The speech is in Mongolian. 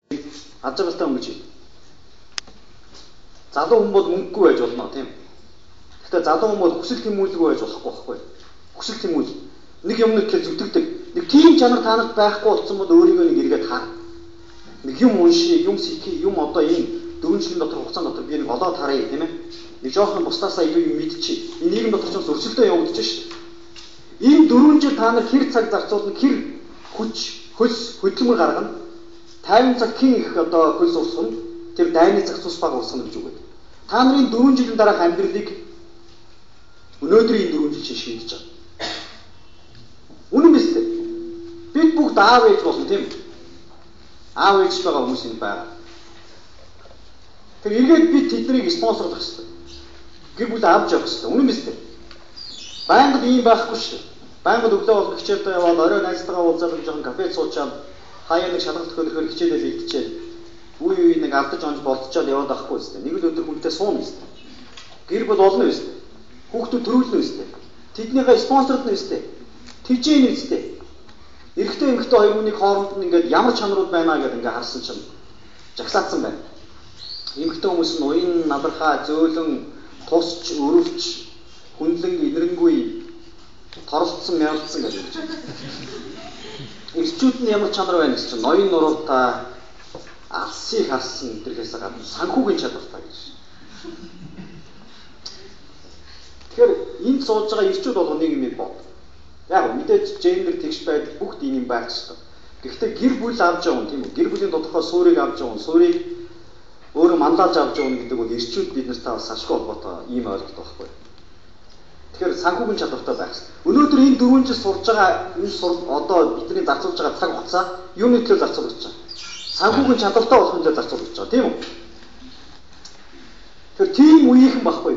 Аж аргалтай өнгөж. Залуу хүн бол мөнгөгүй байж болно тийм. Гэхдээ залуу хүн бол хүсэл тэмүүлгүй байж болохгүй байхгүй. Хүсэл тэмүүл. Нэг юмныг их зүтгэдэг. Нэг тийм чанар танарт байхгүй болсон бол өөрийгөө нэг эргээд хаа. Нэг юм унши, юм сэтгэе, юм одоо энэ 4 жилийн дотор хугацаанд дотор би нэг олоод харъя тийм ээ. Нэг жоохон бусдаасаа илүү юм мэдчихье. Энэ нийгэм дотор ч өрсөлдөө явагдаж шүү дээ. Энэ 4 жил та нар хэр цаг зарцуулна, хэр хүч, хөлс, хөдөлмөр гаргана. 50 цаг хин их одоо хөлс урсгана. Тэр дайны цаг цус баг урсгана гэж үгээд. Та нарын 4 жилийн дараах амьдралыг өнөөдрийн 4 жил чинь шийдэж байгаа. Үнэн биз дээ. Бид бүгд аав ээж болно тийм үү? Аав ээж байгаа хүмүүс энэ байгаа. Тэр эргээд бид тэднийг спонсорлох хэрэгтэй. Гэр бүл авч явах хэрэгтэй. Үнэн биз дээ. Байнгын ийм байхгүй шүү дээ. Байнгын өглөө бол хичээлдээ яваад орой найзтайгаа уулзаад жоохон кафед суучаад хаяа нэг шалгалт хөнөхөр хичээлээ бэлтчихэд үе нэг алдаж онж болцоод яваад байхгүй шүү дээ. Нэг л өдөр хүнтэй суuna шүү дээ. Гэр бүл олно шүү дээ. Хүүхдүүд төрүүлнэ шүү дээ. Тэднийхээ спонсордно шүү дээ. Тэжээнэ шүү дээ. Эрэгтэй эмэгтэй хоёр хүний хооронд нь ингээд ямар чанарууд байна гэдээ ингээд харсан чинь жагсаацсан байна. Эмэгтэй хүмүүс нь уян, надархаа, зөөлөн, тусч, өрөвч, хүнлэн, инэрэнгүй, торолцсон, мярлцсан гэж байна. Эрчүүд нь ямар чанар байна гэж чинь ноён нуруутай, алсыг харсан тэрхээс гадна санхүүгийн чадвартай гэж. Тэгэхээр энд сууж байгаа эрчүүд бол нэг юм бод. Яг мэдээж гендер тэгш байдаг бүгд ийм юм байх шүү дээ. Гэхдээ гэр бүл авч явна тийм үү? Гэр бүлийн тодорхой суурийг авч явна. Суурийг өөрөө манлайлж авч явна гэдэг бол эрчүүд бид нартай бас ашгүй холбоотой ийм ойлголт байхгүй. Тэгэхээр санхүүгийн чадвартай байх хэрэгтэй. Өнөөдөр энэ 4 жил сурж байгаа энэ одоо бидний зарцуулж байгаа цаг хугацаа юуны төлөө зарцуулж байгаа? Санхүүгийн чадвартай болохын төлөө зарцуулж байгаа тийм үү? Тэгэхээр тийм үеийнхэн байхгүй.